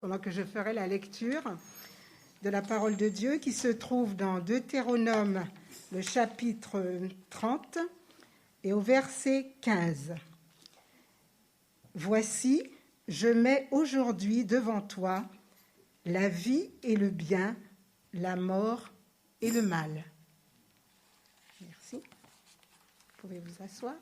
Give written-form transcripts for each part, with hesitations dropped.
Pendant que je ferai la lecture de la parole de Dieu qui se trouve dans Deutéronome, le chapitre 30 et au verset 15. Voici, je mets aujourd'hui devant toi la vie et le bien, la mort et le mal. Merci. Vous pouvez vous asseoir.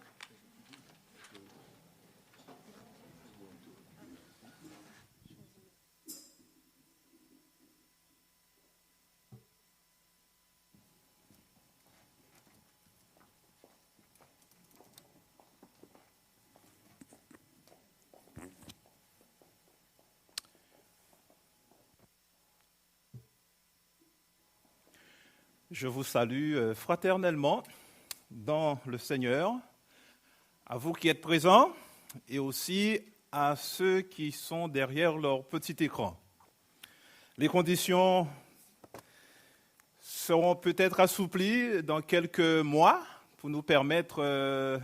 Je vous salue fraternellement dans le Seigneur, à vous qui êtes présents et aussi à ceux qui sont derrière leur petit écran. Les conditions seront peut-être assouplies dans quelques mois pour nous permettre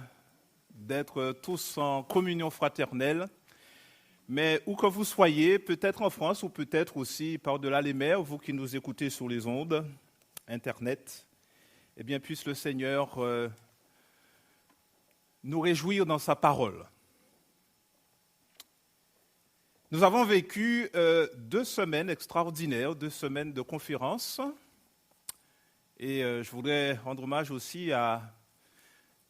d'être tous en communion fraternelle. Mais où que vous soyez, peut-être en France ou peut-être aussi par-delà les mers, vous qui nous écoutez sur les ondes, Internet, eh bien, puisse le Seigneur nous réjouir dans sa parole. Nous avons vécu 2 semaines extraordinaires, 2 semaines de conférences. Et je voudrais rendre hommage aussi à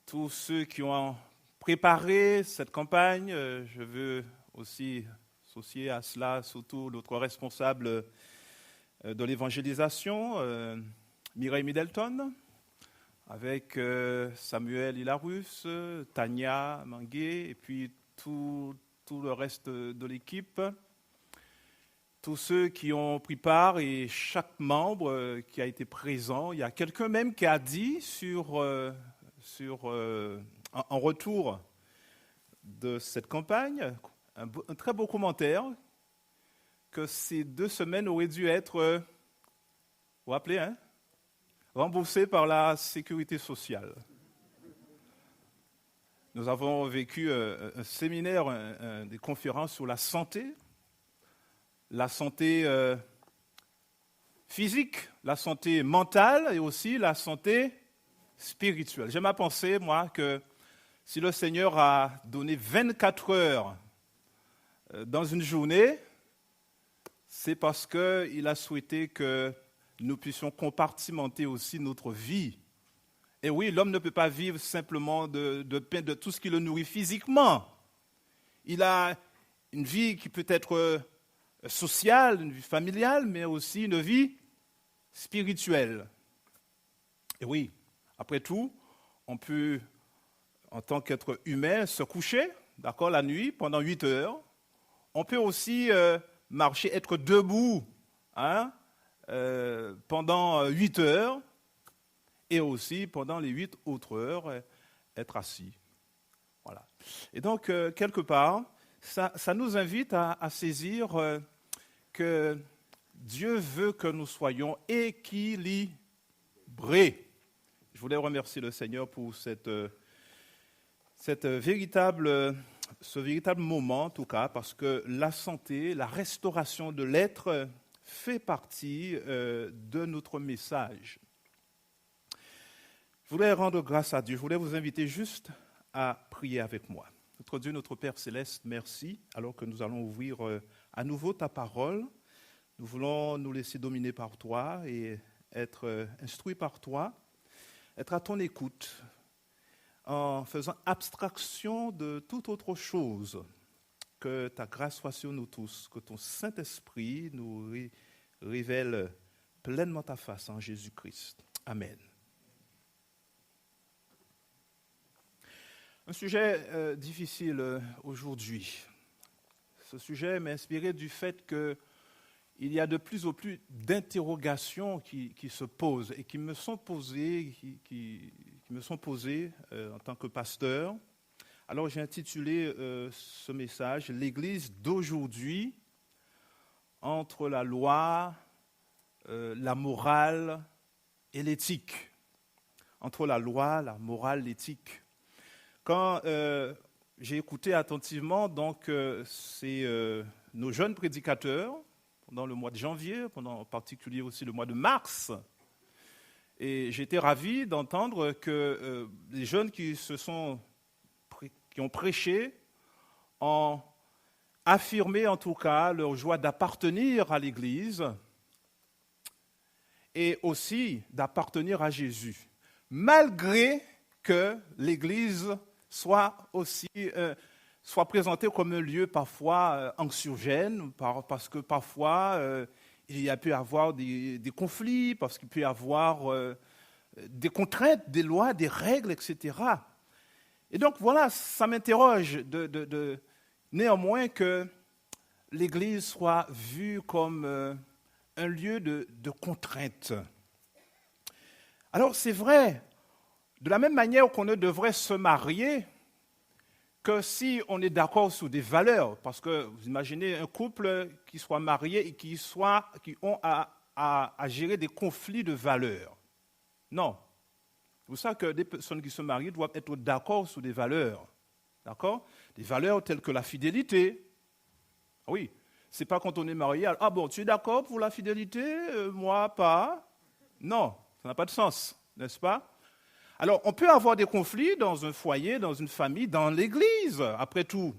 tous ceux qui ont préparé cette campagne. Je veux aussi associer à cela surtout notre responsable de l'évangélisation, Mireille Middleton, avec Samuel Hilarus, Tania Manguet, et puis tout le reste de l'équipe, tous ceux qui ont pris part et chaque membre qui a été présent. Il y a quelqu'un même qui a dit en retour de cette campagne, un très beau commentaire, que ces 2 semaines auraient dû être, vous vous rappelez, remboursées par la sécurité sociale. Nous avons vécu un séminaire, des conférences sur la santé physique, la santé mentale et aussi la santé spirituelle. J'aime à penser, moi, que si le Seigneur a donné 24 heures dans une journée, c'est parce qu'il a souhaité que nous puissions compartimenter aussi notre vie. Et oui, l'homme ne peut pas vivre simplement de pain, de tout ce qui le nourrit physiquement. Il a une vie qui peut être sociale, une vie familiale, mais aussi une vie spirituelle. Et oui, après tout, on peut, en tant qu'être humain, se coucher, d'accord, la nuit, pendant 8 heures. On peut aussi marcher, être debout, pendant 8 heures, et aussi pendant les 8 autres heures, être assis. Voilà. Et donc, quelque part, ça nous invite à saisir que Dieu veut que nous soyons équilibrés. Je voulais remercier le Seigneur pour ce véritable moment, en tout cas, parce que la santé, la restauration de l'être fait partie de notre message. Je voulais rendre grâce à Dieu. Je voulais vous inviter juste à prier avec moi. Notre Dieu, notre Père Céleste, merci. Alors que nous allons ouvrir à nouveau ta parole, nous voulons nous laisser dominer par toi et être instruits par toi, être à ton écoute, en faisant abstraction de toute autre chose. Que ta grâce soit sur nous tous, que ton Saint-Esprit nous révèle pleinement ta face en Jésus-Christ. Amen. Un sujet difficile aujourd'hui. Ce sujet m'a inspiré du fait qu'il y a de plus en plus d'interrogations qui se posent et qui me sont posées, en tant que pasteur. Alors j'ai intitulé ce message « L'Église d'aujourd'hui entre la loi, la morale et l'éthique ». Entre la loi, la morale, l'éthique. Quand j'ai écouté attentivement donc ces nos jeunes prédicateurs pendant le mois de janvier, pendant en particulier aussi le mois de mars. Et j'étais ravi d'entendre que les jeunes qui ont prêché ont affirmé en tout cas leur joie d'appartenir à l'Église et aussi d'appartenir à Jésus, malgré que l'Église soit présentée comme un lieu parfois anxiogène, parce que parfois il y a pu y avoir des conflits, parce qu'il peut y avoir des contraintes, des lois, des règles, etc. Et donc voilà, ça m'interroge néanmoins que l'Église soit vue comme un lieu de contrainte. Alors c'est vrai, de la même manière qu'on ne devrait se marier que si on est d'accord sur des valeurs, parce que vous imaginez un couple qui soit marié et qui ont à gérer des conflits de valeurs. Non. C'est pour ça que des personnes qui se marient doivent être d'accord sur des valeurs. D'accord? Des valeurs telles que la fidélité. Oui, c'est pas quand on est marié, ah bon, tu es d'accord pour la fidélité, moi pas. Non, ça n'a pas de sens, n'est-ce pas? Alors, on peut avoir des conflits dans un foyer, dans une famille, dans l'Église, après tout.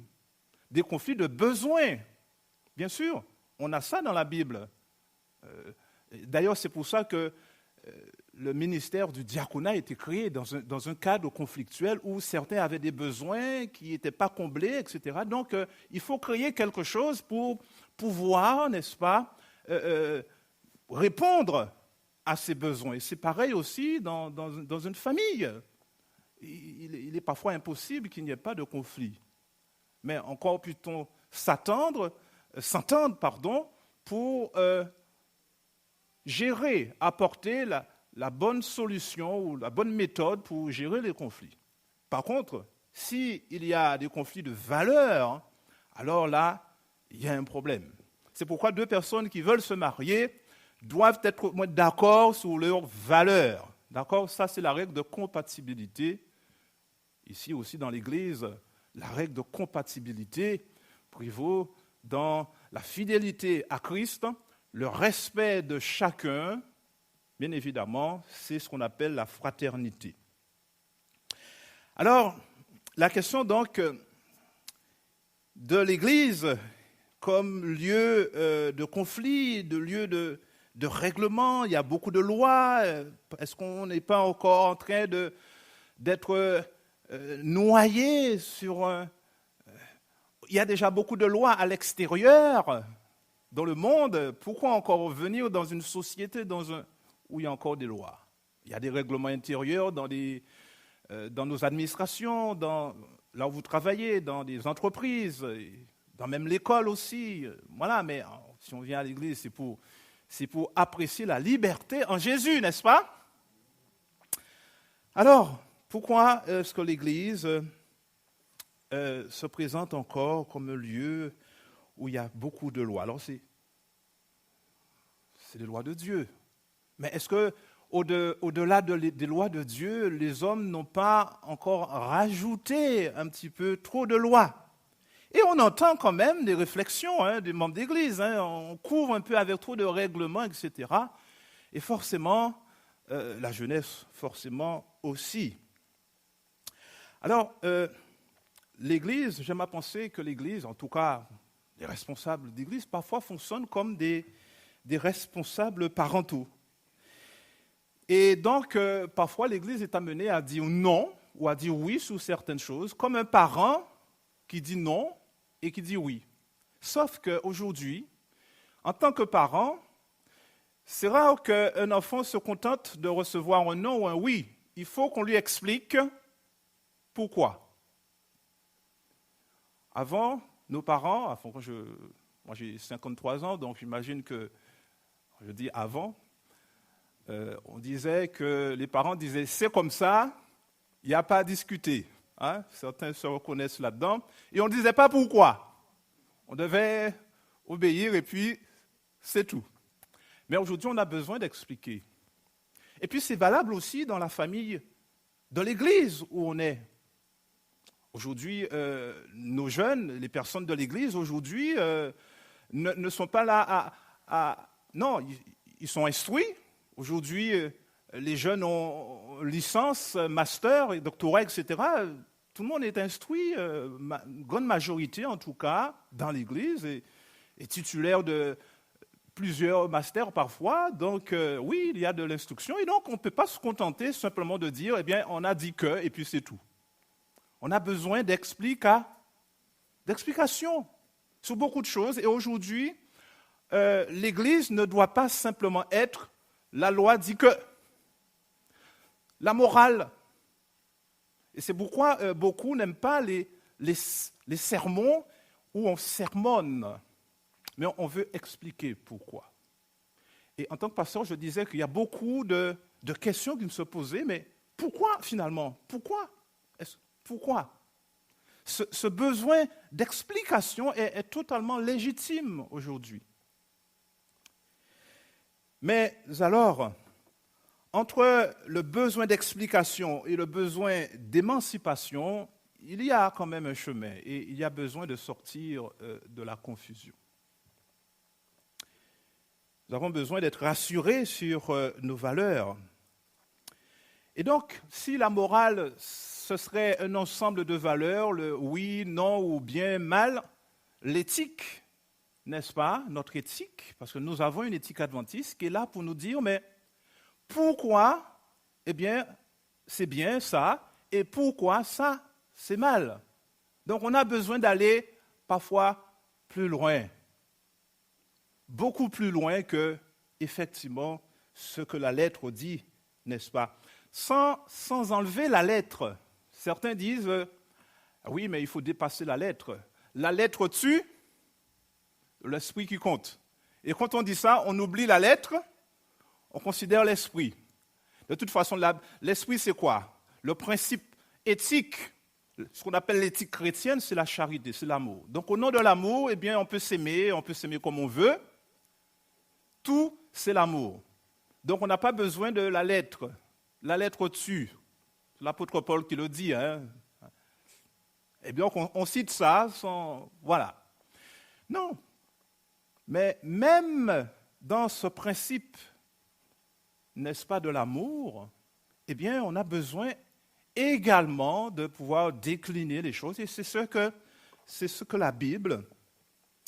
Des conflits de besoins. Bien sûr, on a ça dans la Bible. D'ailleurs, c'est pour ça que le ministère du diaconat a été créé dans un cadre conflictuel où certains avaient des besoins qui n'étaient pas comblés, etc. Donc, il faut créer quelque chose pour pouvoir, n'est-ce pas, répondre à ses besoins. Et c'est pareil aussi dans une famille. Il est parfois impossible qu'il n'y ait pas de conflit. Mais encore peut-on s'entendre, pour gérer, apporter la bonne solution ou la bonne méthode pour gérer les conflits. Par contre, s'il y a des conflits de valeurs, alors là, il y a un problème. C'est pourquoi deux personnes qui veulent se marier doivent être d'accord sur leurs valeurs. D'accord? Ça, c'est la règle de compatibilité. Ici aussi, dans l'Église, la règle de compatibilité prévaut dans la fidélité à Christ, le respect de chacun. Bien évidemment, c'est ce qu'on appelle la fraternité. Alors, la question donc de l'Église comme lieu de conflit, de lieu de règlement, il y a beaucoup de lois. Est-ce qu'on n'est pas encore en train d'être noyé sur il y a déjà beaucoup de lois à l'extérieur, dans le monde. Pourquoi encore revenir dans une société où il y a encore des lois? Il y a des règlements intérieurs dans nos administrations, là où vous travaillez, dans des entreprises, dans même l'école aussi. Voilà, mais si on vient à l'église, c'est pour apprécier la liberté en Jésus, n'est-ce pas? Alors, pourquoi est-ce que l'Église se présente encore comme un lieu où il y a beaucoup de lois? Alors, c'est les lois de Dieu. Mais est-ce que au-delà des lois de Dieu, les hommes n'ont pas encore rajouté un petit peu trop de lois? Et on entend quand même des réflexions des membres d'Église. On court un peu avec trop de règlements, etc. Et forcément, la jeunesse, forcément aussi. Alors, l'Église, j'aime à penser que l'Église, en tout cas les responsables d'Église, parfois fonctionnent comme des responsables parentaux. Et donc, parfois, l'Église est amenée à dire non ou à dire oui sur certaines choses, comme un parent qui dit non et qui dit oui. Sauf qu'aujourd'hui, en tant que parent, c'est rare qu'un enfant se contente de recevoir un non ou un oui. Il faut qu'on lui explique pourquoi. Avant, nos parents, moi j'ai 53 ans, donc j'imagine que, je dis avant, on disait que les parents disaient c'est comme ça, il n'y a pas à discuter. Certains se reconnaissent là-dedans. Et on ne disait pas pourquoi. On devait obéir et puis c'est tout. Mais aujourd'hui, on a besoin d'expliquer. Et puis c'est valable aussi dans la famille, dans l'Église où on est. Aujourd'hui, nos jeunes, les personnes de l'Église, aujourd'hui, ne sont pas là Non, ils sont instruits. Aujourd'hui, les jeunes ont licence, master, doctorat, etc. Tout le monde est instruit, une grande majorité en tout cas, dans l'Église, est titulaire de plusieurs masters parfois. Donc oui, il y a de l'instruction. Et donc on ne peut pas se contenter simplement de dire, eh bien, on a dit que, et puis c'est tout. On a besoin d'explications sur beaucoup de choses. Et aujourd'hui, l'Église ne doit pas simplement être la loi dit que, la morale. Et c'est pourquoi beaucoup n'aiment pas les sermons où on sermonne. Mais on veut expliquer pourquoi. Et en tant que pasteur, je disais qu'il y a beaucoup de questions qui me se posaient, mais pourquoi finalement? Pourquoi? Ce besoin d'explication est totalement légitime aujourd'hui. Mais alors, entre le besoin d'explication et le besoin d'émancipation, il y a quand même un chemin et il y a besoin de sortir de la confusion. Nous avons besoin d'être rassurés sur nos valeurs. Et donc, si la morale, ce serait un ensemble de valeurs, le oui, non ou bien, mal, l'éthique, n'est-ce pas, notre éthique, parce que nous avons une éthique adventiste qui est là pour nous dire, mais pourquoi, eh bien, c'est bien ça, et pourquoi ça, c'est mal. Donc, on a besoin d'aller parfois plus loin, beaucoup plus loin que, effectivement, ce que la lettre dit, n'est-ce pas? Sans enlever la lettre. Certains disent, oui, mais il faut dépasser la lettre. La lettre tue, l'esprit qui compte. Et quand on dit ça, on oublie la lettre, on considère l'esprit. De toute façon, l'esprit, c'est quoi? Le principe éthique, ce qu'on appelle l'éthique chrétienne, c'est la charité, c'est l'amour. Donc, au nom de l'amour, eh bien, on peut s'aimer comme on veut. Tout, c'est l'amour. Donc, on n'a pas besoin de la lettre. La lettre tue. C'est l'apôtre Paul qui le dit. Hein. Eh bien, on cite ça sans... Voilà. Non. Mais même dans ce principe, n'est-ce pas, de l'amour, eh bien, on a besoin également de pouvoir décliner les choses. Et c'est ce que la Bible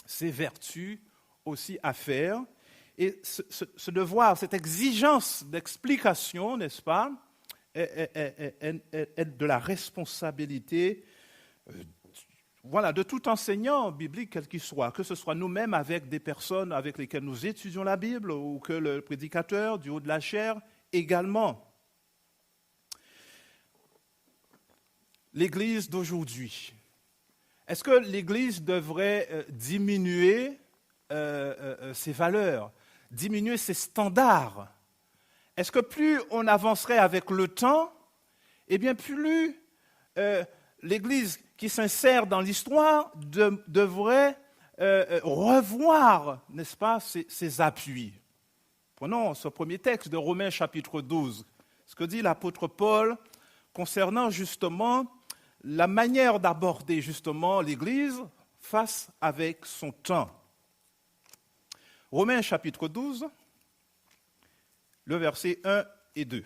s'évertue aussi à faire. Et ce devoir, cette exigence d'explication, n'est-ce pas, est de la responsabilité de tout enseignant biblique, quel qu'il soit, que ce soit nous-mêmes avec des personnes avec lesquelles nous étudions la Bible ou que le prédicateur du haut de la chaire également. L'Église d'aujourd'hui, est-ce que l'Église devrait diminuer ses valeurs, diminuer ses standards? Est-ce que plus on avancerait avec le temps, eh bien plus l'Église qui s'insère dans l'histoire devrait revoir, n'est-ce pas, ses appuis. Prenons ce premier texte de Romains chapitre 12, ce que dit l'apôtre Paul concernant justement la manière d'aborder justement l'Église face avec son temps. Romains chapitre 12, le verset 1 et 2.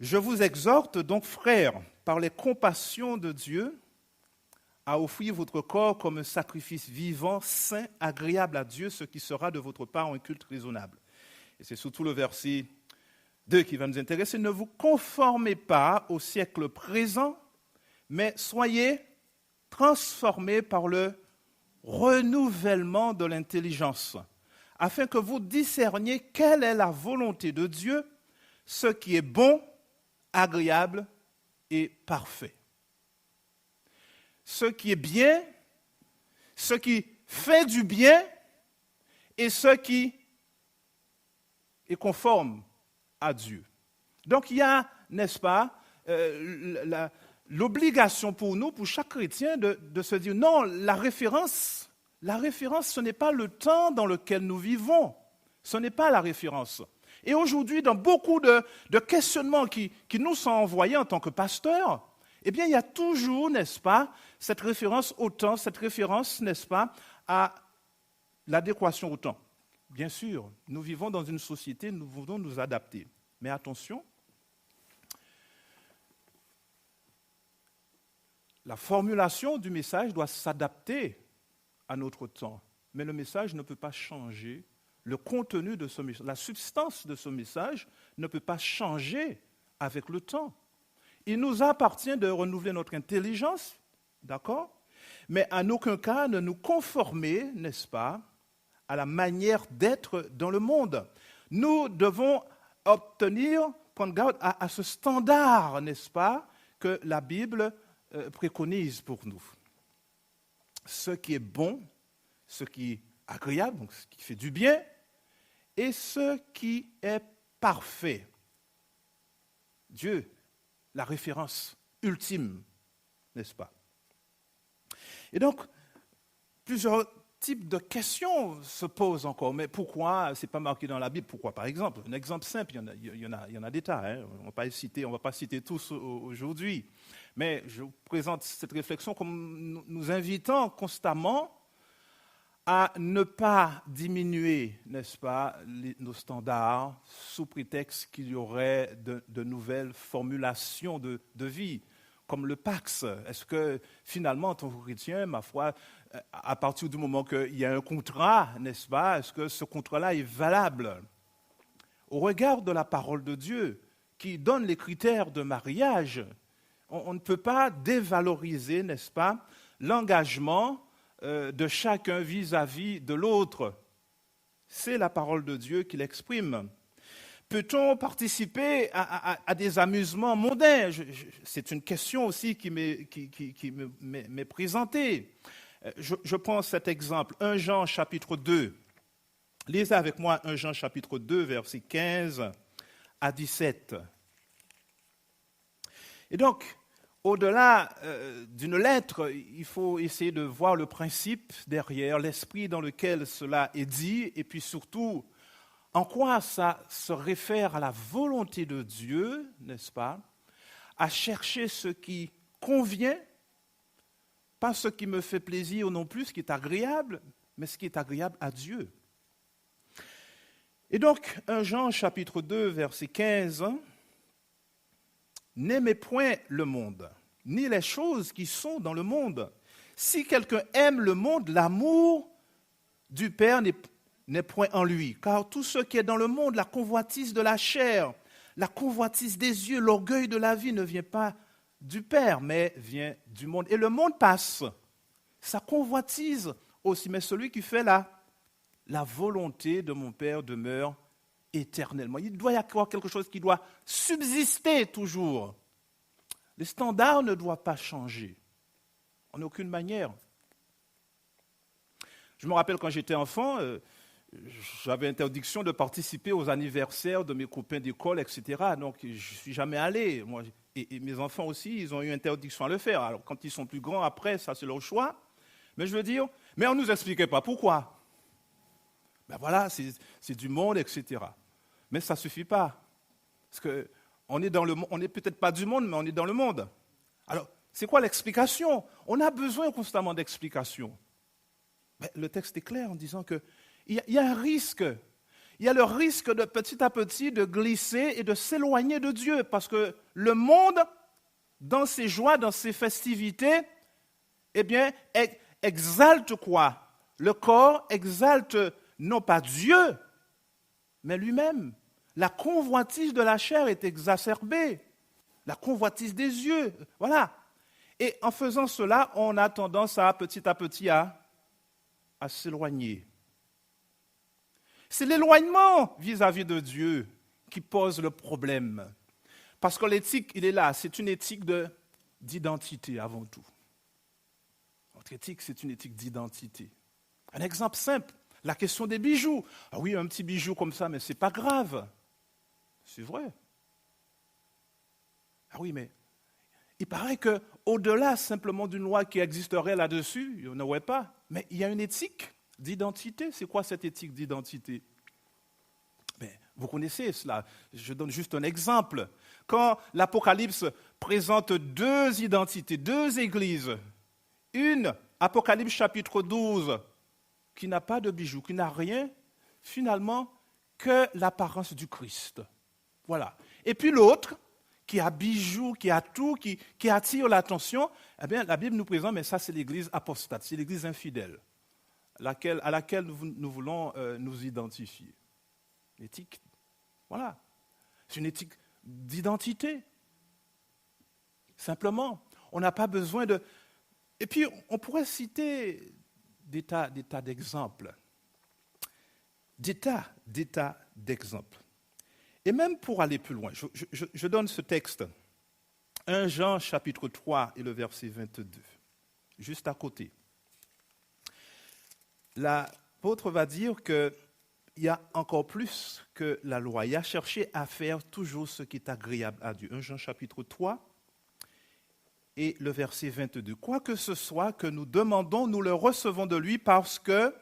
Je vous exhorte donc, frères, par les compassions de Dieu, à offrir votre corps comme un sacrifice vivant, saint, agréable à Dieu, ce qui sera de votre part un culte raisonnable. Et c'est surtout le verset 2 qui va nous intéresser. Ne vous conformez pas au siècle présent, mais soyez transformés par le renouvellement de l'intelligence, afin que vous discerniez quelle est la volonté de Dieu, ce qui est bon, agréable et parfait. Ce qui est bien, ce qui fait du bien et ce qui est conforme à Dieu. Donc il y a, n'est-ce pas, l'obligation pour nous, pour chaque chrétien, de se dire non, la référence, ce n'est pas le temps dans lequel nous vivons. Ce n'est pas la référence. Et aujourd'hui, dans beaucoup de questionnements qui nous sont envoyés en tant que pasteurs, eh bien, il y a toujours, n'est-ce pas, cette référence au temps, cette référence, n'est-ce pas, à l'adéquation au temps. Bien sûr, nous vivons dans une société, nous voulons nous adapter. Mais attention, la formulation du message doit s'adapter à notre temps. Mais le message ne peut pas changer. Le contenu de ce message, la substance de ce message ne peut pas changer avec le temps. Il nous appartient de renouveler notre intelligence, d'accord? Mais en aucun cas ne nous conformer, n'est-ce pas, à la manière d'être dans le monde. Nous devons prendre garde à ce standard, n'est-ce pas, que la Bible préconise pour nous. Ce qui est bon, ce qui est agréable, donc ce qui fait du bien, et ce qui est parfait. Dieu, la référence ultime, n'est-ce pas? Et donc, plusieurs types de questions se posent encore. Mais pourquoi ce n'est pas marqué dans la Bible? Pourquoi, par exemple? Un exemple simple, il y en a des tas. Hein. On ne va pas citer tous aujourd'hui. Mais je vous présente cette réflexion comme nous invitant constamment à ne pas diminuer, n'est-ce pas, nos standards sous prétexte qu'il y aurait de nouvelles formulations de vie, comme le Pax. Est-ce que finalement, en tant que chrétien, ma foi, à partir du moment qu'il y a un contrat, n'est-ce pas, est-ce que ce contrat-là est valable? Au regard de la parole de Dieu, qui donne les critères de mariage, on ne peut pas dévaloriser, n'est-ce pas, l'engagement de chacun vis-à-vis de l'autre. C'est la parole de Dieu qui l'exprime. Peut-on participer à des amusements mondains? C'est une question aussi qui m'est présentée. Je prends cet exemple, 1 Jean chapitre 2. Lisez avec moi 1 Jean chapitre 2, versets 15 à 17. Et donc, au-delà d'une lettre, il faut essayer de voir le principe derrière, l'esprit dans lequel cela est dit, et puis surtout, en quoi ça se réfère à la volonté de Dieu, n'est-ce pas, à chercher ce qui convient, pas ce qui me fait plaisir non plus, ce qui est agréable, mais ce qui est agréable à Dieu. Et donc, 1 Jean chapitre 2, verset 15, « N'aimez point le monde, ni les choses qui sont dans le monde. Si quelqu'un aime le monde, l'amour du Père n'est point en lui. Car tout ce qui est dans le monde, la convoitise de la chair, la convoitise des yeux, l'orgueil de la vie ne vient pas du Père, mais vient du monde. Et le monde passe, sa convoitise aussi, mais celui qui fait la volonté de mon Père demeure éternellement. Il doit y avoir quelque chose qui doit subsister toujours. Les standards ne doivent pas changer, en aucune manière. Je me rappelle quand j'étais enfant, j'avais interdiction de participer aux anniversaires de mes copains d'école, etc. Donc, je ne suis jamais allé. Moi, et mes enfants aussi, ils ont eu interdiction à le faire. Alors, quand ils sont plus grands, après, ça, c'est leur choix. Mais je veux dire, mais on ne nous expliquait pas pourquoi. Ben voilà, c'est du monde, etc. Mais ça ne suffit pas. Parce qu'on est dans le monde, on n'est peut-être pas du monde, mais on est dans le monde. Alors, c'est quoi l'explication? On a besoin constamment d'explications. Mais le texte est clair en disant qu'il y a un risque. Il y a le risque de petit à petit de glisser et de s'éloigner de Dieu. Parce que le monde, dans ses joies, dans ses festivités, eh bien, exalte quoi? Le corps exalte non pas Dieu, mais lui-même. La convoitise de la chair est exacerbée. La convoitise des yeux. Voilà. Et en faisant cela, on a tendance petit à petit à s'éloigner. C'est l'éloignement vis-à-vis de Dieu qui pose le problème. Parce que l'éthique, il est là. C'est une éthique d'identité avant tout. Notre éthique, c'est une éthique d'identité. Un exemple simple, la question des bijoux. Ah oui, un petit bijou comme ça, mais ce n'est pas grave. C'est vrai. Ah oui, mais il paraît qu'au-delà simplement d'une loi qui existerait là-dessus, il n'y en aurait pas. Mais il y a une éthique d'identité. C'est quoi cette éthique d'identité? Mais vous connaissez cela. Je donne juste un exemple. Quand l'Apocalypse présente deux identités, deux églises, une, Apocalypse chapitre 12, qui n'a pas de bijoux, qui n'a rien, finalement, que l'apparence du Christ. Voilà. Et puis l'autre, qui a bijoux, qui a tout, qui attire l'attention, eh bien, la Bible nous présente, mais ça, c'est l'église apostate, c'est l'église infidèle, à laquelle nous voulons nous identifier. L'éthique, voilà. C'est une éthique d'identité. Simplement, on n'a pas besoin de... Et puis, on pourrait citer des tas d'exemples. Des tas d'exemples. Et même pour aller plus loin, je donne ce texte, 1 Jean chapitre 3 et le verset 22, juste à côté. L'apôtre va dire qu'il y a encore plus que la loi. Il a cherché à faire toujours ce qui est agréable à Dieu. 1 Jean chapitre 3 et le verset 22. Quoi que ce soit que nous demandons, nous le recevons de lui parce que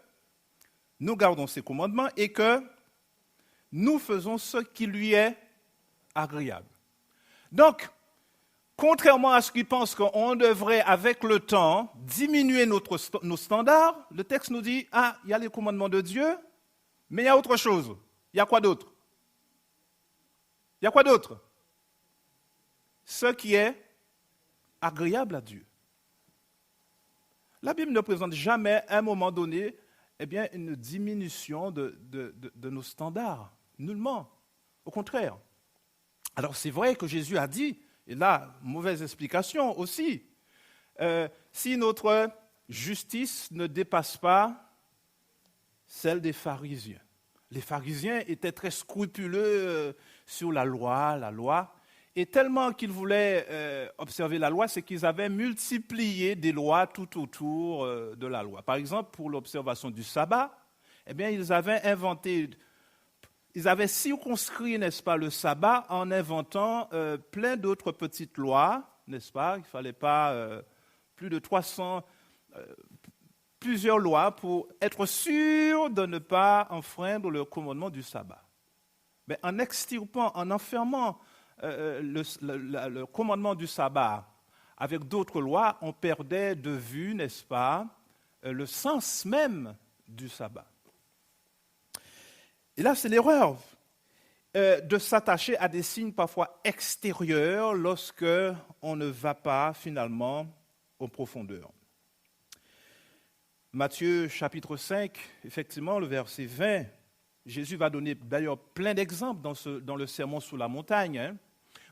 nous gardons ses commandements et que nous faisons ce qui lui est agréable. Donc, contrairement à ce qui pensent qu'on devrait, avec le temps, diminuer nos standards, le texte nous dit, il y a les commandements de Dieu, mais il y a autre chose. Il y a quoi d'autre? Il y a quoi d'autre? Ce qui est agréable à Dieu. La Bible ne présente jamais, à un moment donné, une diminution de nos standards. Nullement. Au contraire. Alors c'est vrai que Jésus a dit, et là, mauvaise explication aussi, si notre justice ne dépasse pas celle des pharisiens. Les pharisiens étaient très scrupuleux sur la loi, et tellement qu'ils voulaient observer la loi, c'est qu'ils avaient multiplié des lois tout autour de la loi. Par exemple, pour l'observation du sabbat, ils avaient circonscrit, n'est-ce pas, le sabbat en inventant plein d'autres petites lois, n'est-ce pas? Il ne fallait pas plus de 300, plusieurs lois pour être sûr de ne pas enfreindre le commandement du sabbat. Mais en extirpant, en enfermant le commandement du sabbat avec d'autres lois, on perdait de vue, n'est-ce pas, le sens même du sabbat. Et là, c'est l'erreur de s'attacher à des signes parfois extérieurs lorsque on ne va pas finalement en profondeur. Matthieu chapitre 5, effectivement, le verset 20, Jésus va donner d'ailleurs plein d'exemples dans le sermon sur la montagne.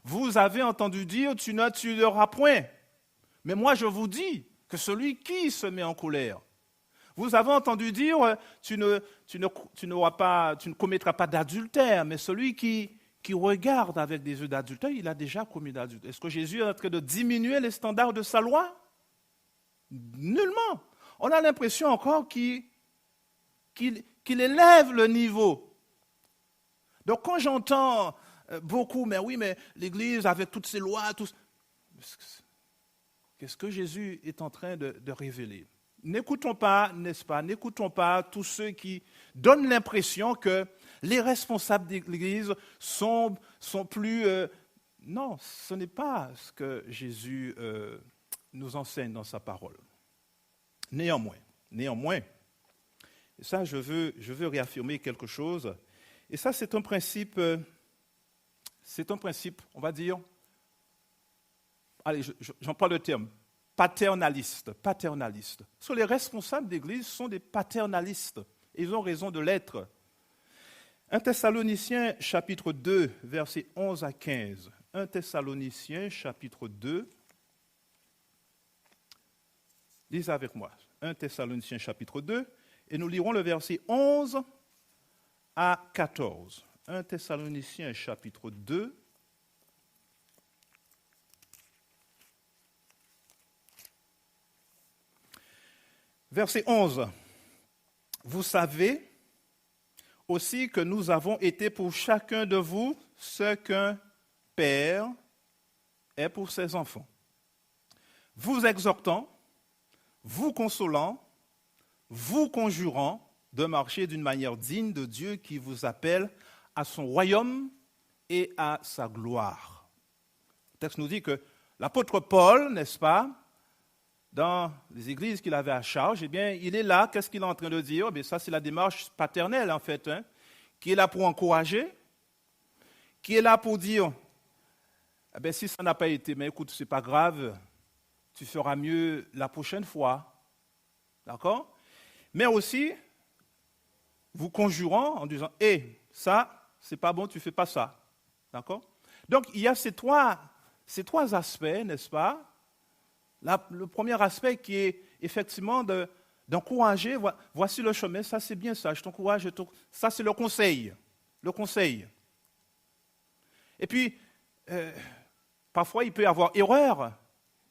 Vous avez entendu dire, tu ne tueras point. Mais moi, je vous dis que celui qui se met en colère, vous avez entendu dire, tu ne commettras pas d'adultère, mais celui qui regarde avec des yeux d'adultère, il a déjà commis d'adultère. Est-ce que Jésus est en train de diminuer les standards de sa loi? Nullement. On a l'impression encore qu'il élève le niveau. Donc quand j'entends beaucoup, mais oui, mais l'Église avec toutes ses lois, qu'est-ce que Jésus est en train de révéler? N'écoutons pas, n'est-ce pas, tous ceux qui donnent l'impression que les responsables de l'Église sont plus... Non, ce n'est pas ce que Jésus nous enseigne dans sa parole. Néanmoins, et ça je veux réaffirmer quelque chose, et ça c'est un principe, on va dire, allez, j'emploie le terme, paternaliste. Parce que les responsables d'Église sont des paternalistes. Et ils ont raison de l'être. 1 Thessaloniciens chapitre 2, versets 11 à 15. 1 Thessaloniciens chapitre 2. Lisez avec moi. 1 Thessaloniciens chapitre 2. Et nous lirons le verset 11 à 14. 1 Thessaloniciens chapitre 2. Verset 11. Vous savez aussi que nous avons été pour chacun de vous ce qu'un père est pour ses enfants. Vous exhortant, vous consolant, vous conjurant de marcher d'une manière digne de Dieu qui vous appelle à son royaume et à sa gloire. texte nous dit que l'apôtre Paul, n'est-ce pas, dans les églises qu'il avait à charge, eh bien, il est là, qu'est-ce qu'il est en train de dire? Eh bien, ça, c'est la démarche paternelle, en fait, qui est là pour encourager, qui est là pour dire, eh bien, si ça n'a pas été, mais écoute, c'est pas grave, tu feras mieux la prochaine fois, d'accord? Mais aussi, vous conjurant en disant, ça, c'est pas bon, tu fais pas ça, d'accord? Donc, il y a ces trois aspects, n'est-ce pas? Le premier aspect qui est effectivement d'encourager, voici le chemin, ça c'est bien ça, je t'encourage, ça c'est le conseil. Le conseil. Et puis, parfois il peut y avoir erreur,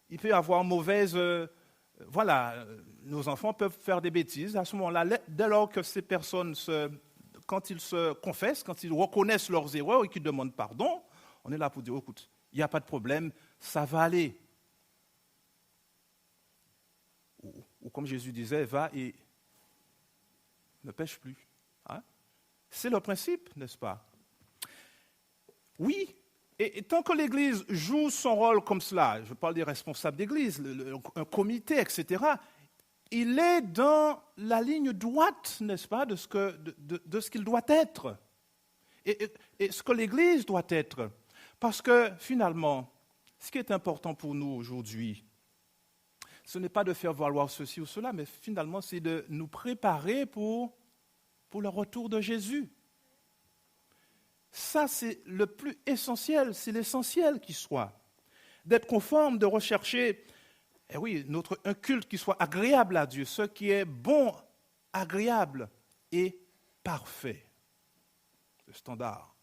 il peut y avoir mauvaise... nos enfants peuvent faire des bêtises. À ce moment-là, dès lors que ces personnes, quand ils se confessent, quand ils reconnaissent leurs erreurs et qu'ils demandent pardon, on est là pour dire, écoute, il n'y a pas de problème, ça va aller. Ou comme Jésus disait, va et ne pêche plus. Hein? C'est le principe, n'est-ce pas? Oui, et tant que l'Église joue son rôle comme cela, je parle des responsables d'Église, un comité, etc., il est dans la ligne droite, n'est-ce pas, de ce qu'il doit être. Et ce que l'Église doit être. Parce que finalement, ce qui est important pour nous aujourd'hui, ce n'est pas de faire valoir ceci ou cela, mais finalement, c'est de nous préparer pour le retour de Jésus. Ça, c'est le plus essentiel, c'est l'essentiel qui soit. D'être conforme, de rechercher, un culte qui soit agréable à Dieu, ce qui est bon, agréable et parfait. Le standard.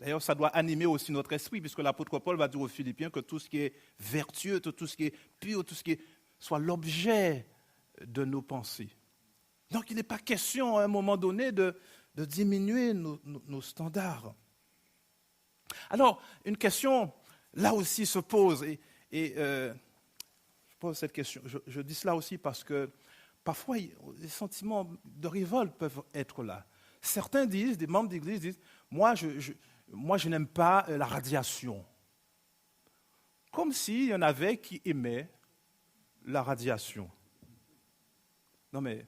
D'ailleurs, ça doit animer aussi notre esprit, puisque l'apôtre Paul va dire aux Philippiens que tout ce qui est vertueux, tout ce qui est pur, tout ce qui soit l'objet de nos pensées. Donc, il n'est pas question à un moment donné de diminuer nos standards. Alors, une question, là aussi, se pose. Je pose cette question. Je dis cela aussi parce que parfois, les sentiments de révolte peuvent être là. Certains disent, des membres d'église disent, moi, je n'aime pas la radiation. Comme s'il y en avait qui aimaient la radiation. Non mais,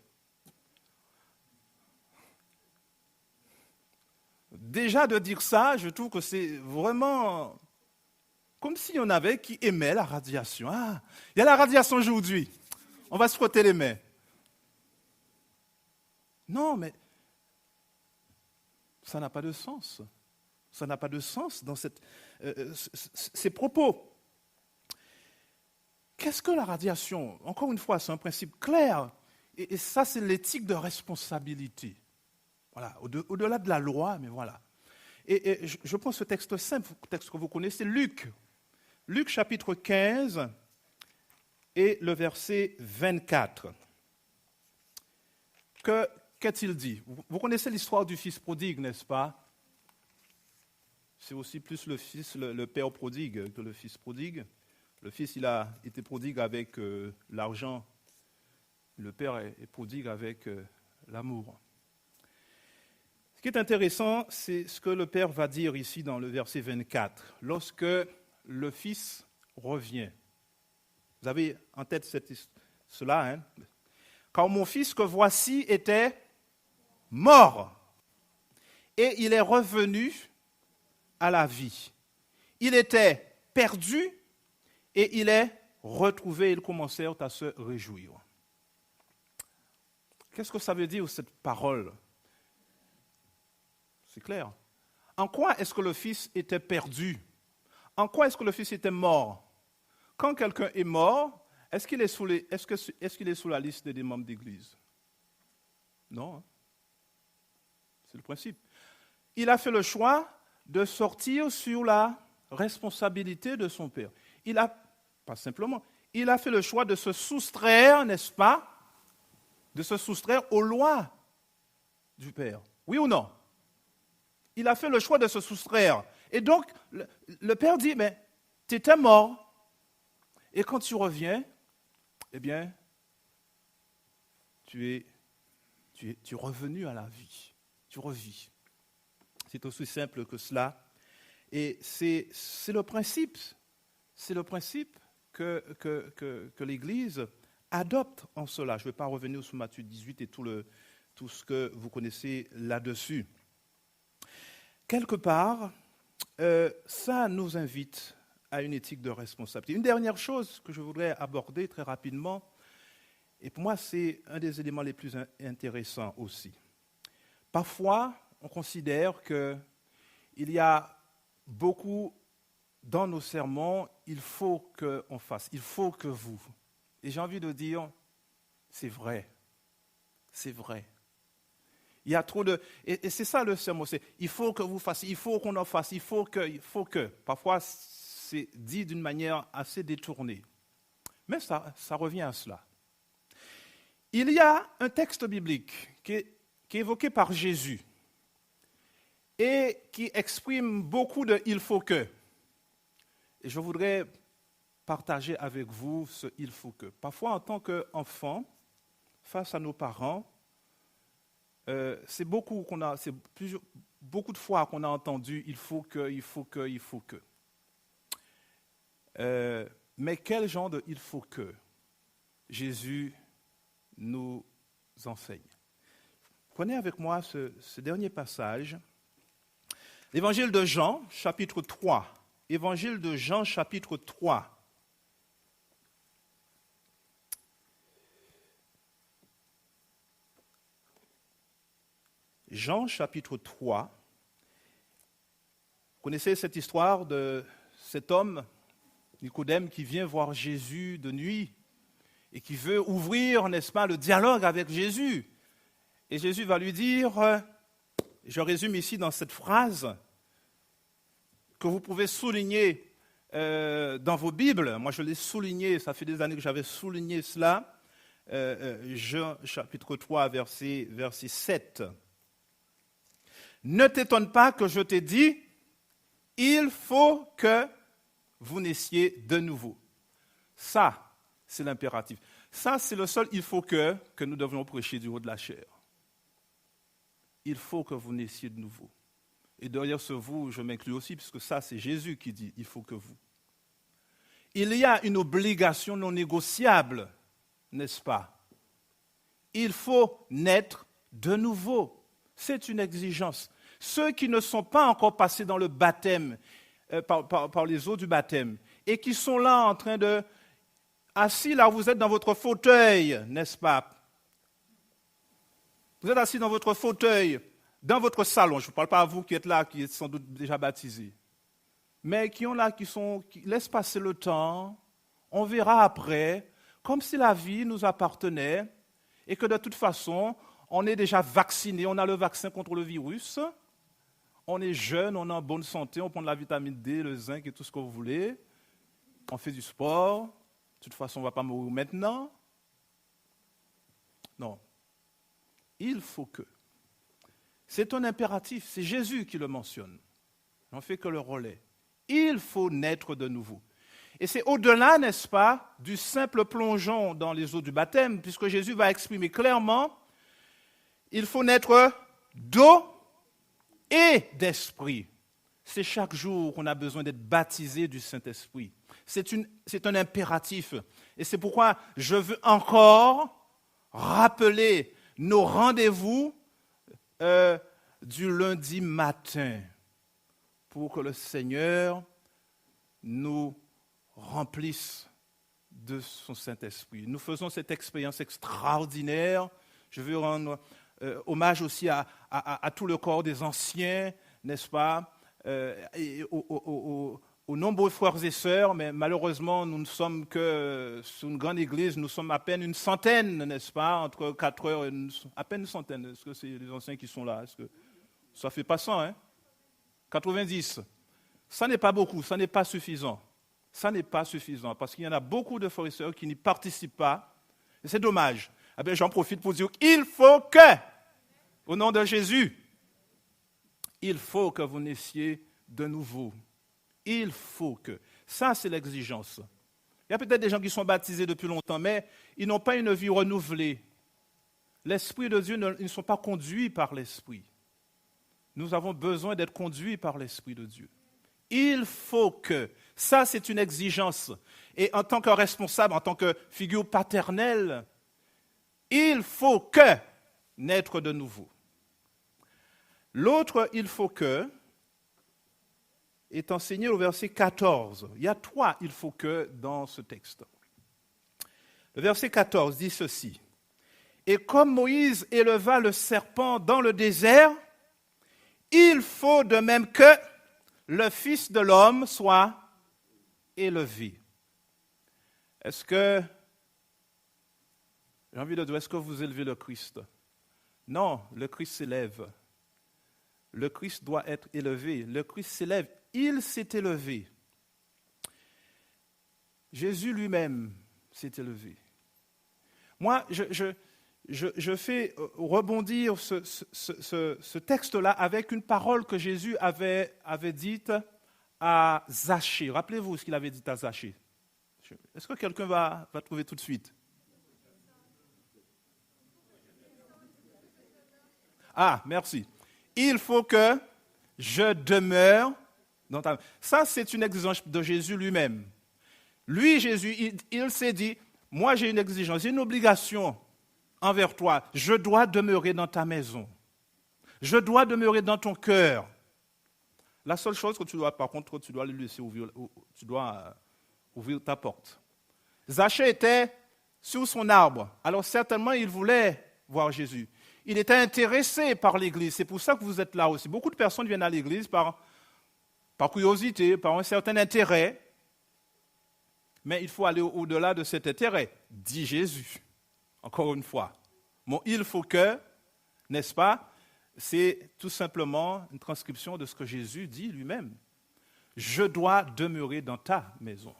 déjà de dire ça, je trouve que c'est vraiment comme s'il y en avait qui aimaient la radiation. Ah, il y a la radiation aujourd'hui, on va se frotter les mains. Non mais, ça n'a pas de sens. Ça n'a pas de sens dans ces propos. Qu'est-ce que la radiation? Encore une fois, c'est un principe clair. Et ça, c'est l'éthique de responsabilité. Voilà, au-delà de la loi, mais voilà. Et je prends ce texte simple, texte que vous connaissez, Luc. Luc chapitre 15 et le verset 24. Qu'est-il dit? Vous connaissez l'histoire du fils prodigue, n'est-ce pas? C'est aussi plus le père prodigue que le fils prodigue. Le fils, il a été prodigue avec l'argent. Le père est prodigue avec l'amour. Ce qui est intéressant, c'est ce que le père va dire ici dans le verset 24. Lorsque le fils revient. Vous avez en tête cela, hein? Car mon fils que voici était mort, et il est revenu à la vie. Il était perdu et il est retrouvé. Ils commencèrent à se réjouir. Qu'est-ce que ça veut dire cette parole? C'est clair. En quoi est-ce que le fils était perdu? En quoi est-ce que le fils était mort? Quand quelqu'un est mort, est-ce qu'il est sous la liste des membres d'église? Non. Hein? C'est le principe. Il a fait le choix de sortir sur la responsabilité de son père. Il a fait le choix de se soustraire, n'est-ce pas? De se soustraire aux lois du père. Oui ou non? Il a fait le choix de se soustraire. Et donc, le père dit, mais tu étais mort. Et quand tu reviens, eh bien, tu es revenu à la vie. Tu revis. C'est aussi simple que cela. Et c'est le principe que l'Église adopte en cela. Je ne vais pas revenir sur Matthieu 18 et tout ce que vous connaissez là-dessus. Quelque part, ça nous invite à une éthique de responsabilité. Une dernière chose que je voudrais aborder très rapidement, et pour moi c'est un des éléments les plus intéressants aussi. Parfois, on considère qu'il y a beaucoup dans nos sermons, il faut qu'on fasse, il faut que vous. Et j'ai envie de dire, c'est vrai. Il y a trop de... Et c'est ça le sermon, c'est il faut que vous fassiez, il faut qu'on en fasse, il faut que. Parfois, c'est dit d'une manière assez détournée. Mais ça revient à cela. Il y a un texte biblique qui est évoqué par Jésus et qui exprime beaucoup de « il faut que ». Et je voudrais partager avec vous ce « il faut que ». Parfois, en tant qu'enfant, face à nos parents, c'est beaucoup de fois qu'on a entendu « il faut que ». Mais quel genre de « il faut que » Jésus nous enseigne? Prenez avec moi ce dernier passage. L'évangile de Jean, chapitre 3. Évangile de Jean, chapitre 3. Jean, chapitre 3. Vous connaissez cette histoire de cet homme, Nicodème, qui vient voir Jésus de nuit et qui veut ouvrir, n'est-ce pas, le dialogue avec Jésus. Et Jésus va lui dire, je résume ici dans cette phrase, que vous pouvez souligner dans vos Bibles. Moi, je l'ai souligné, ça fait des années que j'avais souligné cela. Jean, chapitre 3, verset 7. Ne t'étonne pas que je t'ai dit, il faut que vous naissiez de nouveau. Ça, c'est l'impératif. Ça, c'est le seul il faut que nous devons prêcher du haut de la chair. Il faut que vous naissiez de nouveau. Et derrière ce vous, je m'inclus aussi, puisque ça, c'est Jésus qui dit, il faut que vous. Il y a une obligation non négociable, n'est-ce pas? Il faut naître de nouveau. C'est une exigence. Ceux qui ne sont pas encore passés dans le baptême, par les eaux du baptême, et qui sont là en train de... Assis là, vous êtes dans votre fauteuil, n'est-ce pas? Vous êtes assis dans votre fauteuil, dans votre salon. Je ne parle pas à vous qui êtes là, qui êtes sans doute déjà baptisés. Mais qui laissent passer le temps, on verra après, comme si la vie nous appartenait, et que de toute façon, on est déjà vacciné, on a le vaccin contre le virus, on est jeune, on est en bonne santé, on prend de la vitamine D, le zinc et tout ce que vous voulez, on fait du sport, de toute façon on ne va pas mourir maintenant. Non. Il faut que. C'est un impératif, c'est Jésus qui le mentionne. On ne fait que le relais. Il faut naître de nouveau. Et c'est au-delà, n'est-ce pas, du simple plongeon dans les eaux du baptême, puisque Jésus va exprimer clairement, il faut naître d'eau et d'esprit. C'est chaque jour qu'on a besoin d'être baptisé du Saint-Esprit. C'est un impératif. Et c'est pourquoi je veux encore rappeler nos rendez-vous du lundi matin pour que le Seigneur nous remplisse de son Saint-Esprit. Nous faisons cette expérience extraordinaire. Je veux rendre hommage aussi à tout le corps des anciens, n'est-ce pas, et aux nombreux frères et sœurs, mais malheureusement, nous ne sommes que, sur une grande église, nous sommes à peine une centaine, n'est-ce pas, entre 4 heures et à peine une centaine. Est-ce que c'est les anciens qui sont là? Est-ce que ça ne fait pas 100, hein? 90. Ça n'est pas beaucoup, ça n'est pas suffisant. Ça n'est pas suffisant, parce qu'il y en a beaucoup de frères et sœurs qui n'y participent pas, et c'est dommage. Eh bien, j'en profite pour dire qu'il faut que, au nom de Jésus, il faut que vous naissiez de nouveau. Il faut que. Ça, c'est l'exigence. Il y a peut-être des gens qui sont baptisés depuis longtemps, mais ils n'ont pas une vie renouvelée. L'Esprit de Dieu, ils ne sont pas conduits par l'Esprit. Nous avons besoin d'être conduits par l'Esprit de Dieu. Il faut que. Ça, c'est une exigence. Et en tant que responsable, en tant que figure paternelle, il faut que naître de nouveau. L'autre il faut que est enseigné au verset 14. Il y a 3 il faut que dans ce texte. Le verset 14 dit ceci. Et comme Moïse éleva le serpent dans le désert, il faut de même que le Fils de l'homme soit élevé. Est-ce que, j'ai envie de dire, est-ce que vous élevez le Christ? Non, le Christ s'élève. Le Christ doit être élevé. Le Christ s'élève. Il s'est élevé. Jésus lui-même s'est élevé. Moi, je fais rebondir ce texte-là avec une parole que Jésus avait dite à Zachée. Rappelez-vous ce qu'il avait dit à Zachée. Est-ce que quelqu'un va trouver tout de suite? Ah, merci. Il faut que je demeure dans ta... Ça, c'est une exigence de Jésus lui-même. Lui, Jésus, il s'est dit, moi j'ai une exigence, j'ai une obligation envers toi. Je dois demeurer dans ta maison. Je dois demeurer dans ton cœur. La seule chose que tu dois, par contre, tu dois lui laisser ouvrir, tu dois ouvrir ta porte. Zachée était sur son arbre. Alors certainement, il voulait voir Jésus. Il était intéressé par l'Église. C'est pour ça que vous êtes là aussi. Beaucoup de personnes viennent à l'Église par curiosité, par un certain intérêt. Mais il faut aller au-delà de cet intérêt, dit Jésus. Encore une fois. Bon, il faut que, n'est-ce pas, c'est tout simplement une transcription de ce que Jésus dit lui-même. Je dois demeurer dans ta maison.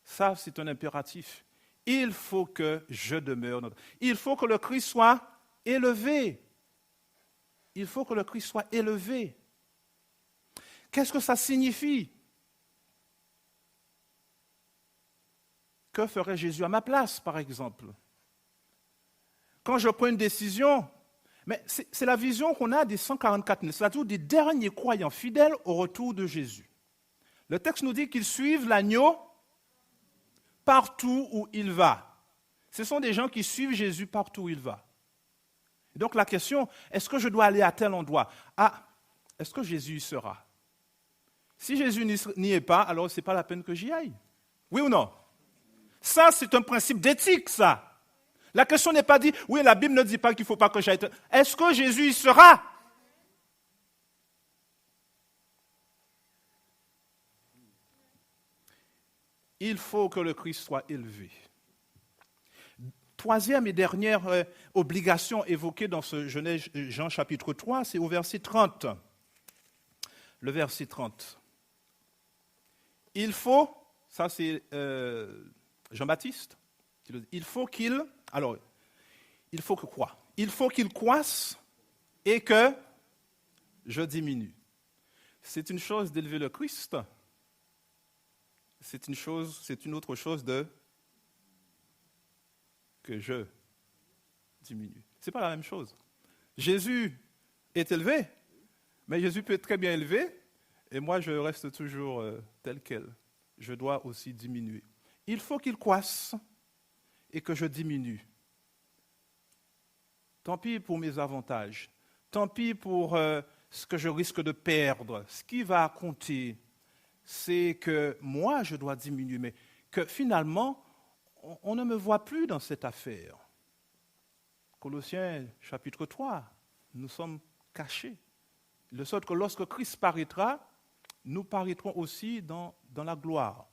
Ça, c'est un impératif. Il faut que je demeure. Il faut que le Christ soit élevé. Il faut que le Christ soit élevé. Qu'est-ce que ça signifie? Que ferait Jésus à ma place, par exemple? Quand je prends une décision, mais c'est la vision qu'on a des 144 000, c'est-à-dire des derniers croyants fidèles au retour de Jésus. Le texte nous dit qu'ils suivent l'agneau partout où il va. Ce sont des gens qui suivent Jésus partout où il va. Et donc la question, est-ce que je dois aller à tel endroit? Ah, est-ce que Jésus y sera? Si Jésus n'y est pas, alors ce n'est pas la peine que j'y aille. Oui ou non? Ça, c'est un principe d'éthique, ça. La question n'est pas dit, oui, la Bible ne dit pas qu'il ne faut pas que j'aille. Est-ce que Jésus y sera? Il faut que le Christ soit élevé. Troisième et dernière obligation évoquée dans ce Jean chapitre 3, c'est au verset 30. Le verset 30. Il faut, ça c'est Jean-Baptiste, il faut qu'il que quoi? Il faut qu'il croisse et que je diminue. C'est une chose d'élever le Christ, c'est une autre chose que je diminue. Ce n'est pas la même chose. Jésus est élevé, mais Jésus peut être très bien élevé, et moi je reste toujours tel quel. Je dois aussi diminuer. Il faut qu'il croisse et que je diminue. Tant pis pour mes avantages, tant pis pour ce que je risque de perdre. Ce qui va compter, c'est que moi, je dois diminuer, mais que finalement, on ne me voit plus dans cette affaire. Colossiens chapitre 3, nous sommes cachés. De sorte que lorsque Christ paraîtra, nous paraîtrons aussi dans la gloire.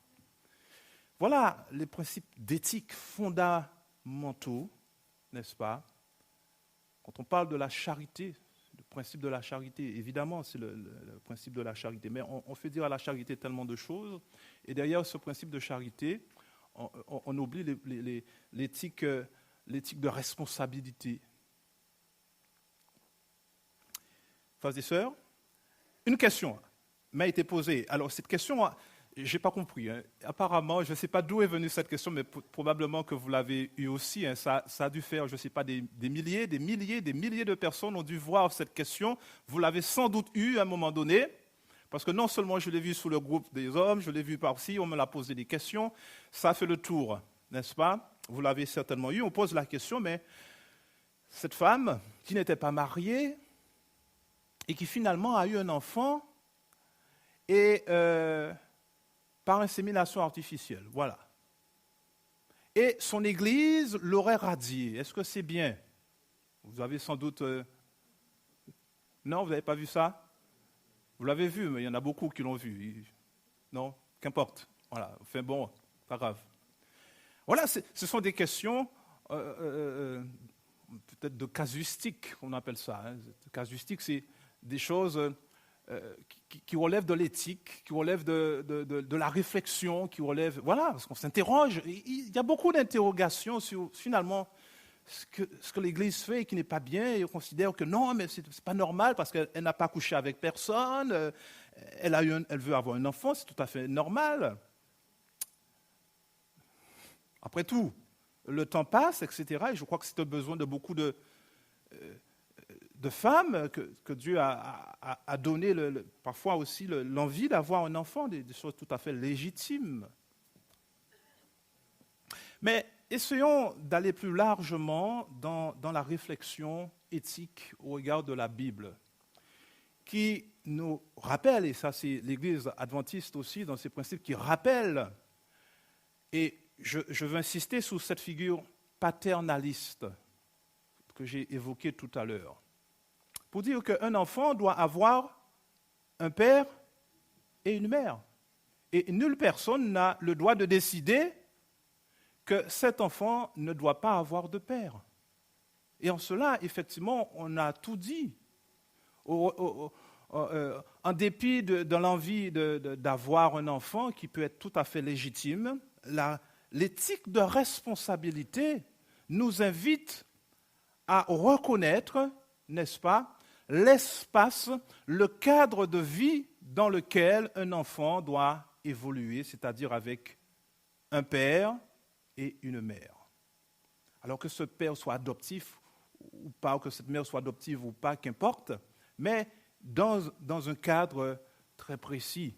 Voilà les principes d'éthique fondamentaux, n'est-ce pas? Quand on parle de la charité, le principe de la charité, évidemment, c'est le principe de la charité, mais on fait dire à la charité tellement de choses, et derrière ce principe de charité, on oublie l'éthique de responsabilité. Frères et sœurs, une question m'a été posée. Alors, cette question, je n'ai pas compris. Hein. Apparemment, je ne sais pas d'où est venue cette question, mais probablement que vous l'avez eue aussi. Hein. Ça a dû faire, je ne sais pas, des milliers de personnes ont dû voir cette question. Vous l'avez sans doute eue à un moment donné. Parce que non seulement je l'ai vu sous le groupe des hommes, je l'ai vu par-ci, on me l'a posé des questions, ça fait le tour, n'est-ce pas? Vous l'avez certainement eu, on pose la question, mais cette femme qui n'était pas mariée et qui finalement a eu un enfant et par insémination artificielle, voilà. Et son église l'aurait radié. Est-ce que c'est bien? Vous avez sans doute... Non, vous n'avez pas vu ça? Vous l'avez vu, mais il y en a beaucoup qui l'ont vu. Non, qu'importe. Voilà, enfin bon, pas grave. Voilà, ce sont des questions peut-être de casuistique, on appelle ça. Hein. Casuistique, c'est des choses qui relèvent de l'éthique, qui relèvent de la réflexion, qui relèvent... Voilà, parce qu'on s'interroge. Il y a beaucoup d'interrogations sur, finalement, ce que l'Église fait et qui n'est pas bien, et on considère que non, mais ce n'est pas normal parce qu'elle n'a pas couché avec personne, elle veut avoir un enfant, c'est tout à fait normal. Après tout, le temps passe, etc. Et je crois que c'est un besoin de beaucoup de femmes que Dieu a donné parfois aussi l'envie d'avoir un enfant, des choses tout à fait légitimes. Mais essayons d'aller plus largement dans la réflexion éthique au regard de la Bible, qui nous rappelle, et ça c'est l'Église adventiste aussi dans ses principes, qui rappelle, et je veux insister sur cette figure paternaliste que j'ai évoquée tout à l'heure, pour dire qu'un enfant doit avoir un père et une mère. Et nulle personne n'a le droit de décider que cet enfant ne doit pas avoir de père. Et en cela, effectivement, on a tout dit. En dépit de l'envie d'avoir un enfant qui peut être tout à fait légitime, l'éthique de responsabilité nous invite à reconnaître, n'est-ce pas, l'espace, le cadre de vie dans lequel un enfant doit évoluer, c'est-à-dire avec un père et une mère. Alors que ce père soit adoptif ou pas, ou que cette mère soit adoptive ou pas, qu'importe, mais dans un cadre très précis.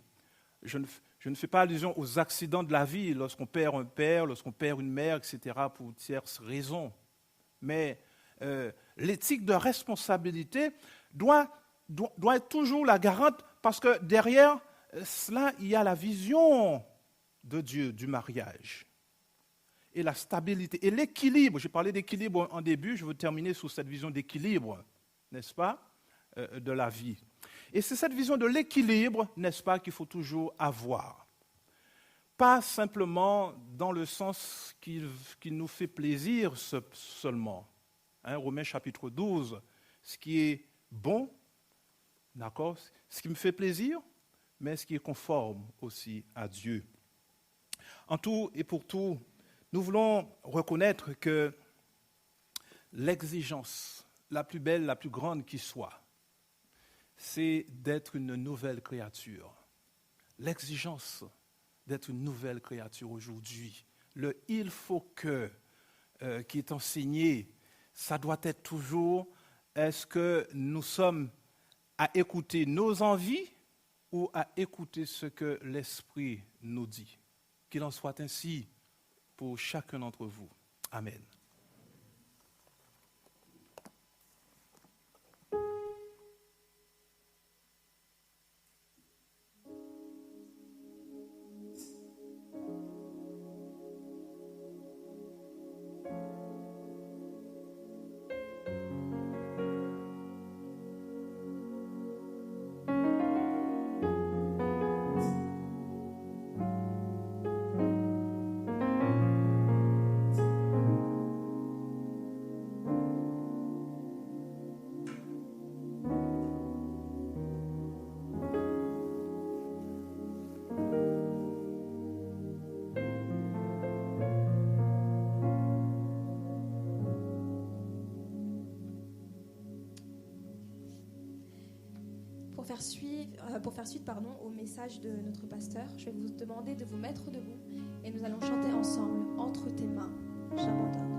Je ne fais pas allusion aux accidents de la vie, lorsqu'on perd un père, lorsqu'on perd une mère, etc., pour tierces raisons. Mais l'éthique de responsabilité doit être toujours la garante, parce que derrière cela, il y a la vision de Dieu du mariage. Et la stabilité, et l'équilibre. J'ai parlé d'équilibre en début, je veux terminer sur cette vision d'équilibre, n'est-ce pas, de la vie. Et c'est cette vision de l'équilibre, n'est-ce pas, qu'il faut toujours avoir. Pas simplement dans le sens qu'il nous fait plaisir seulement. Hein, Romains chapitre 12, ce qui est bon, d'accord, ce qui me fait plaisir, mais ce qui est conforme aussi à Dieu. En tout et pour tout, nous voulons reconnaître que l'exigence la plus belle, la plus grande qui soit, c'est d'être une nouvelle créature. L'exigence d'être une nouvelle créature aujourd'hui. Le « il faut que » qui est enseigné, ça doit être toujours, est-ce que nous sommes à écouter nos envies ou à écouter ce que l'Esprit nous dit? Qu'il en soit ainsi pour chacun d'entre vous. Amen. Pour faire suite au message de notre pasteur, je vais vous demander de vous mettre debout et nous allons chanter ensemble « Entre tes mains, j'abandonne ».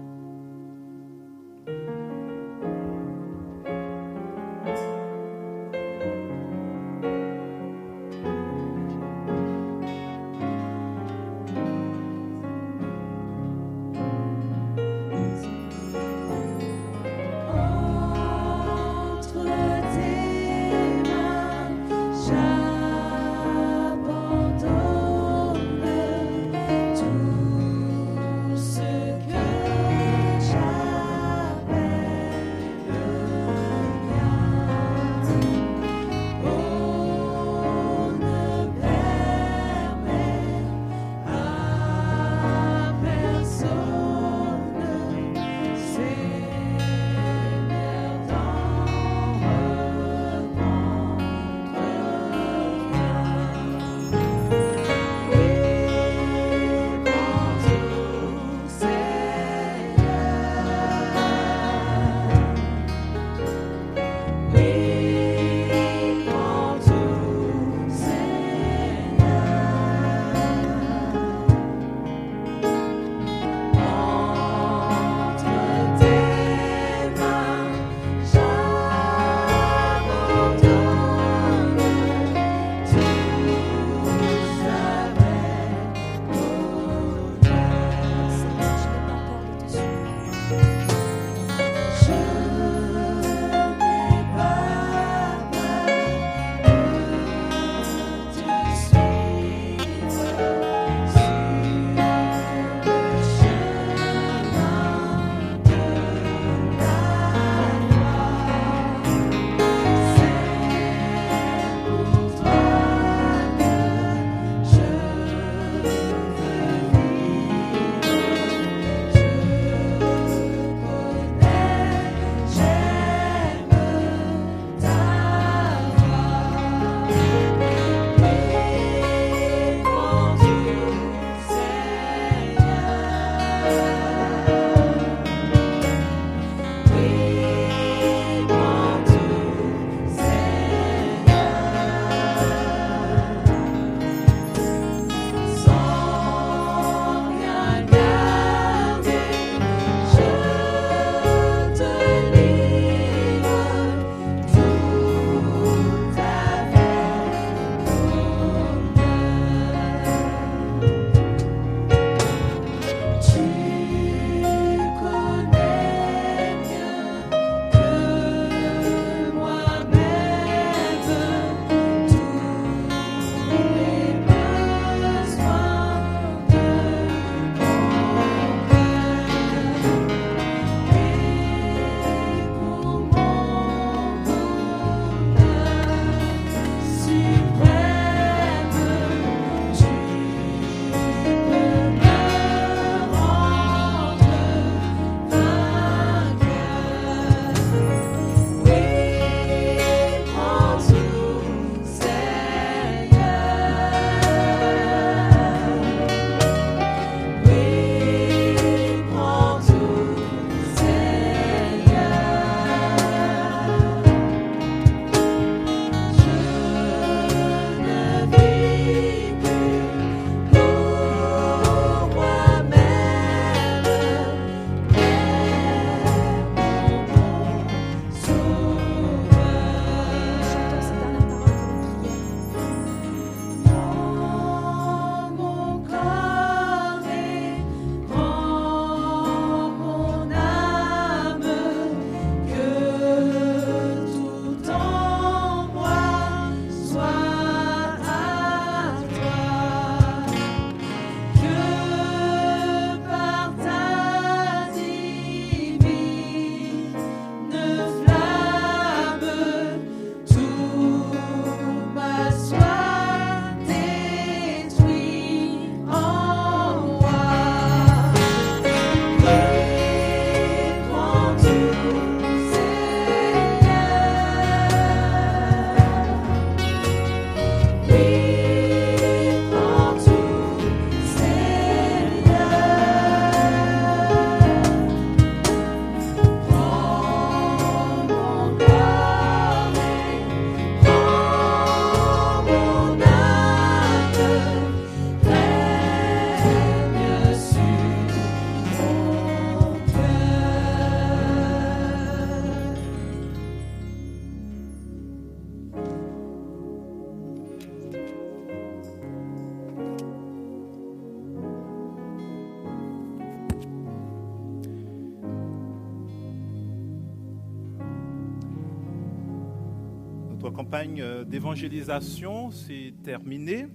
Notre campagne d'évangélisation s'est terminée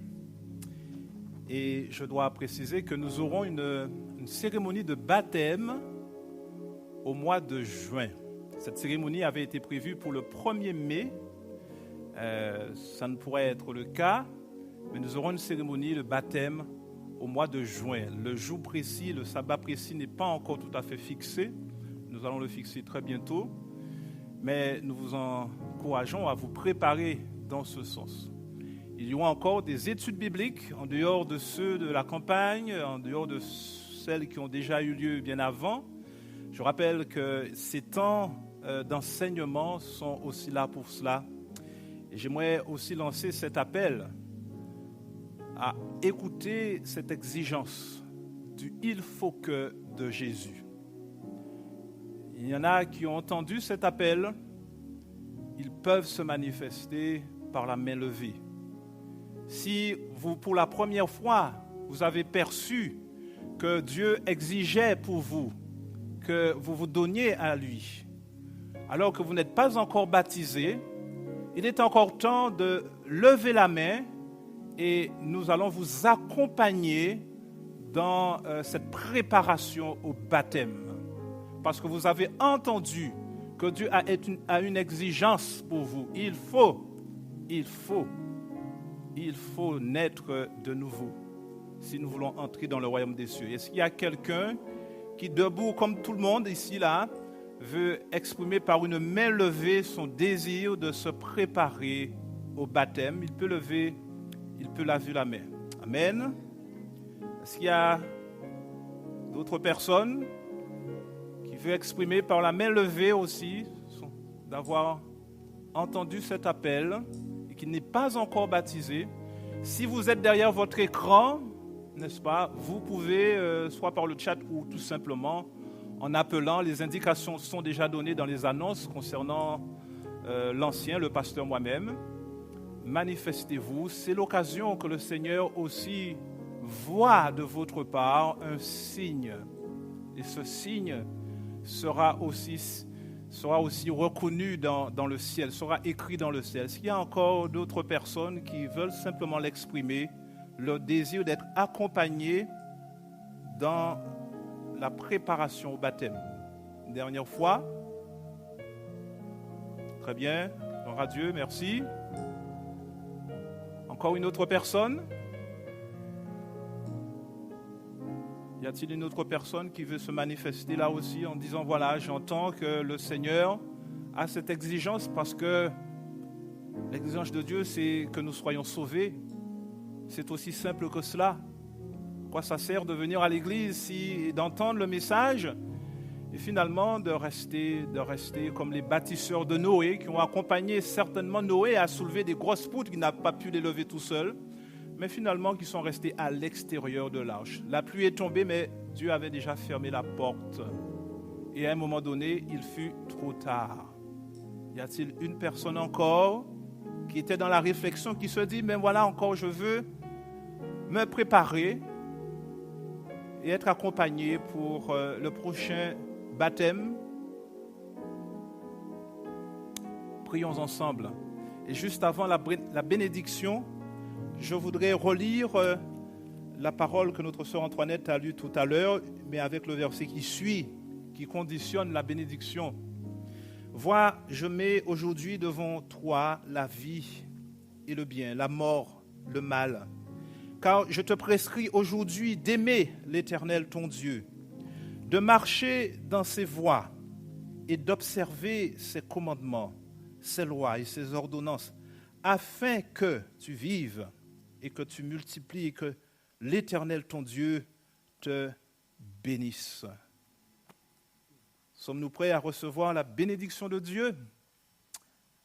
et je dois préciser que nous aurons une cérémonie de baptême au mois de juin. Cette cérémonie avait été prévue pour le 1er mai. Ça ne pourrait être le cas, mais nous aurons une cérémonie de baptême au mois de juin. Le jour précis, le sabbat précis n'est pas encore tout à fait fixé. Nous allons le fixer très bientôt. Mais nous vous encourageons à vous préparer dans ce sens. Il y aura encore des études bibliques en dehors de ceux de la campagne, en dehors de celles qui ont déjà eu lieu bien avant. Je rappelle que ces temps d'enseignement sont aussi là pour cela. Et j'aimerais aussi lancer cet appel à écouter cette exigence du « il faut que » de Jésus. Il y en a qui ont entendu cet appel, ils peuvent se manifester par la main levée. Si vous, pour la première fois, vous avez perçu que Dieu exigeait pour vous que vous vous donniez à lui, alors que vous n'êtes pas encore baptisé, il est encore temps de lever la main et nous allons vous accompagner dans cette préparation au baptême. Parce que vous avez entendu que Dieu a une exigence pour vous. Il faut naître de nouveau si nous voulons entrer dans le royaume des cieux. Est-ce qu'il y a quelqu'un qui, debout comme tout le monde ici, là, veut exprimer par une main levée son désir de se préparer au baptême? Il peut lever la main. Amen. Est-ce qu'il y a d'autres personnes qui veulent exprimer par la main levée aussi d'avoir entendu cet appel et qui n'est pas encore baptisé? Si vous êtes derrière votre écran, n'est-ce pas, vous pouvez, soit par le chat ou tout simplement en appelant, les indications sont déjà données dans les annonces concernant l'ancien, le pasteur moi-même. Manifestez-vous, c'est l'occasion que le Seigneur aussi voit de votre part un signe. Et ce signe sera aussi reconnu dans le ciel, sera écrit dans le ciel. S'il y a encore d'autres personnes qui veulent simplement l'exprimer, le désir d'être accompagné dans la préparation au baptême. Une dernière fois. Très bien. Gloire à Dieu, merci. Encore une autre personne? Y a-t-il une autre personne qui veut se manifester là aussi en disant, voilà, j'entends que le Seigneur a cette exigence parce que l'exigence de Dieu, c'est que nous soyons sauvés. C'est aussi simple que cela. Quoi ça sert de venir à l'église et d'entendre le message et finalement de rester comme les bâtisseurs de Noé qui ont accompagné certainement Noé à soulever des grosses poutres qui n'a pas pu les lever tout seul, mais finalement qui sont restés à l'extérieur de l'arche. La pluie est tombée, mais Dieu avait déjà fermé la porte. Et à un moment donné, il fut trop tard. Y a-t-il une personne encore qui était dans la réflexion, qui se dit, mais voilà, encore je veux me préparer et être accompagné pour le prochain baptême? Prions ensemble. Et juste avant la bénédiction, je voudrais relire la parole que notre sœur Antoinette a lue tout à l'heure, mais avec le verset qui suit, qui conditionne la bénédiction. Vois, je mets aujourd'hui devant toi la vie et le bien, la mort, le mal. Car je te prescris aujourd'hui d'aimer l'Éternel ton Dieu, de marcher dans ses voies et d'observer ses commandements, ses lois et ses ordonnances, afin que tu vives et que tu multiplies et que l'Éternel ton Dieu te bénisse. Sommes-nous prêts à recevoir la bénédiction de Dieu?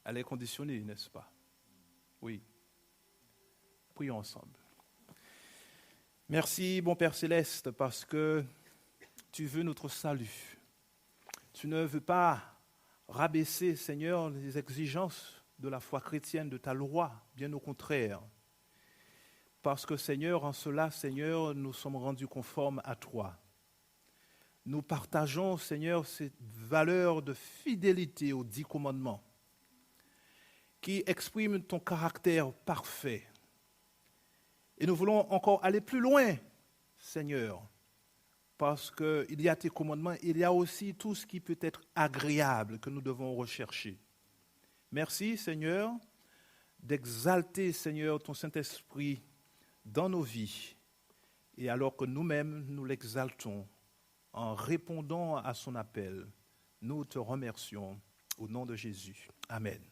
Elle est conditionnée, n'est-ce pas? Oui. Prions ensemble. Merci, bon Père Céleste, parce que tu veux notre salut. Tu ne veux pas rabaisser, Seigneur, les exigences de la foi chrétienne, de ta loi, bien au contraire. Parce que, Seigneur, en cela, Seigneur, nous sommes rendus conformes à toi. Nous partageons, Seigneur, cette valeur de fidélité aux 10 commandements. qui exprime ton caractère parfait. Et nous voulons encore aller plus loin, Seigneur, parce qu'il y a tes commandements, il y a aussi tout ce qui peut être agréable que nous devons rechercher. Merci, Seigneur, d'exalter, Seigneur, ton Saint-Esprit dans nos vies, et alors que nous-mêmes, nous l'exaltons en répondant à son appel. Nous te remercions au nom de Jésus. Amen.